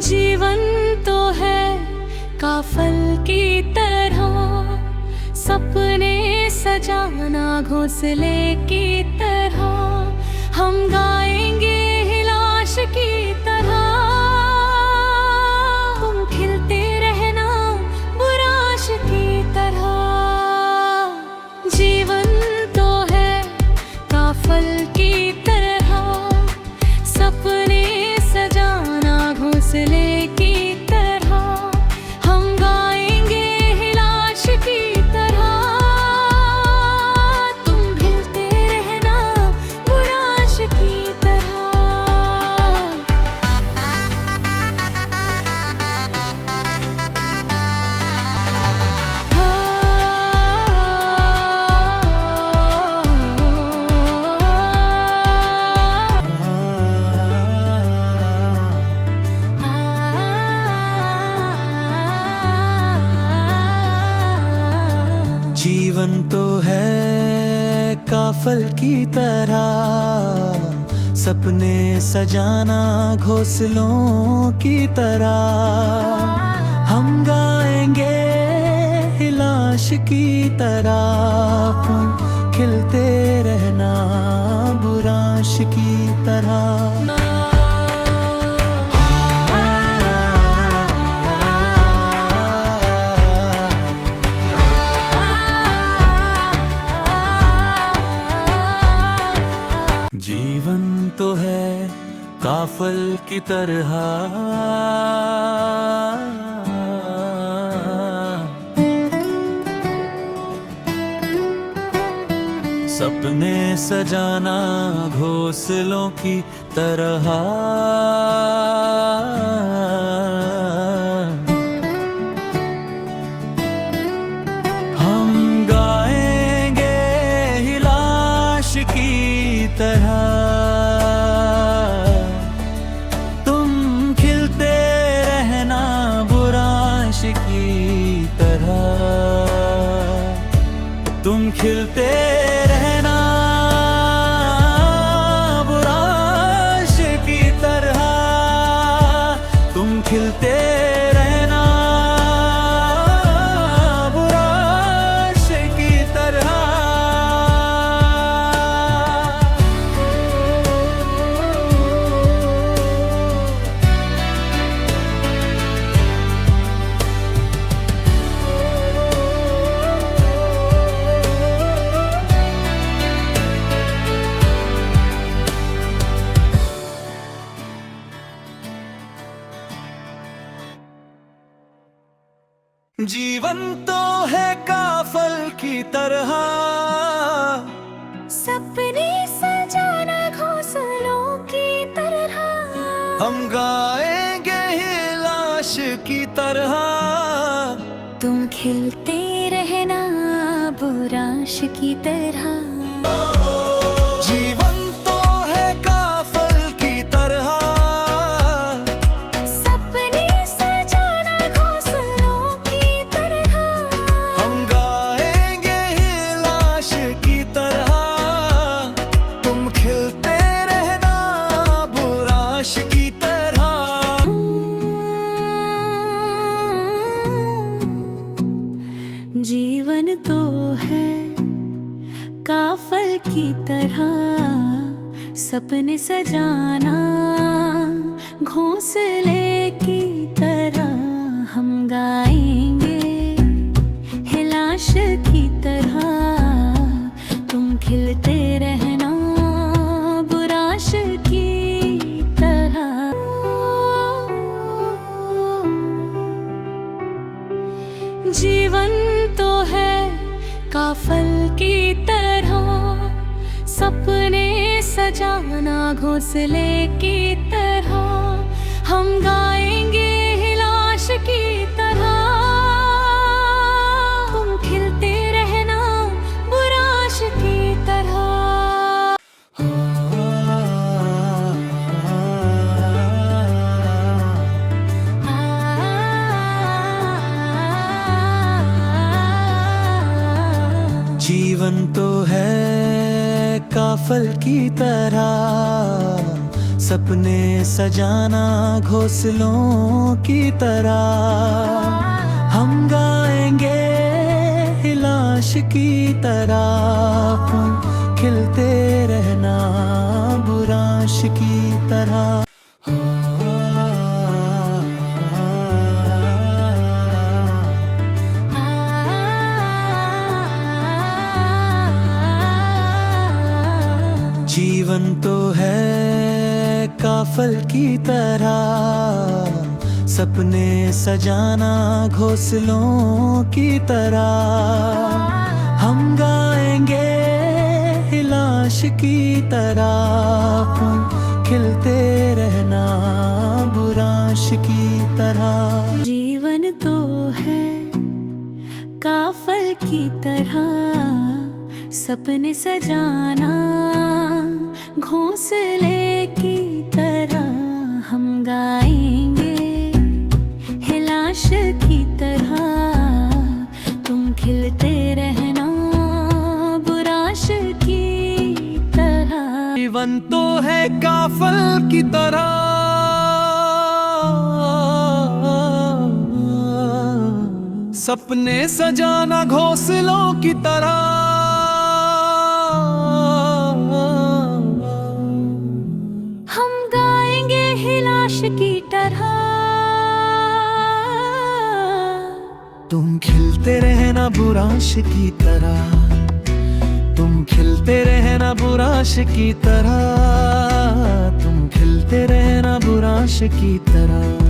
जीवन तो है काफल की तरह, सपने सजाना घोंसले की तरह। हम गाएंगे लाश की तरह, तुम खिलते रहना बुराश की तरह। जीवन तो है काफल की तरह, सपने सजाना घोंसले की तरह। हम गाएंगे लाश की तरह, तुम खिलते रहना बुराश की तरह। जीवन तो है काफल की तरह, सपने सजाना घोंसलों की तरह। हम गाएंगे लाश की तरह, तुम खिलते रहना बुराश की तरह। जीवन तो है काफल की तरह, सपने सजाना घोंसलों की तरह। हम गाएंगे लाश की तरह, तुम खिलते रहना बुराश की तरह। तुम खिलते रहना बुराश की तरह, तुम खिलते रहना बुराश की तरह। जीवन तो है काफल की तरह, सपने सजाना घोंसलों की तरह। हम गाएंगे लाश की तरह, तुम खिलते रहना बुराश की तरह। जीवन तो है काफल की तरह, सपने सजाना घोंसलों की तरह। हम गाएंगे लाश की तरह, तुम खिलते रहना बुराश की तरह। जीवन तो है काफल की तरह, सपने सजाना घोंसले की तरह। हम गाएंगे लाश की तरह, तुम खिलते रहना बुराश की तरह। जीवन तो है काफल की तरह, सपने सजाना घोंसले की तरह। हम गाएंगे लाश की तरह, तुम खिलते रहना बुराश की तरह। जीवन तो है काफल की तरह, सपने सजाना घोंसलों की तरह, हम गाएंगे हिलाश की तरह, खिलते रहना बुराश की तरह। जीवन तो है काफल की तरह, सपने सजाना घोंसलों की तरह, हम गाएंगे हिलाश की तरह, खिलते रहना बुराश की तरह। जीवन तो है काफल की तरह, सपने सजाना घोंसले की तरह, हम गाएंगे हिलाश की तरह, तुम खिलते रहना बुराश की तरह। जीवन तो है काफल की तरह, सपने सजाना घोंसलों की तरह, हम गाएंगे हिलाश की तरह, तुम खिलते रहना बुराश की तरह, तुम खिलते रहना बुराश की तरह, तुम खिलते रहना बुराश की तरह।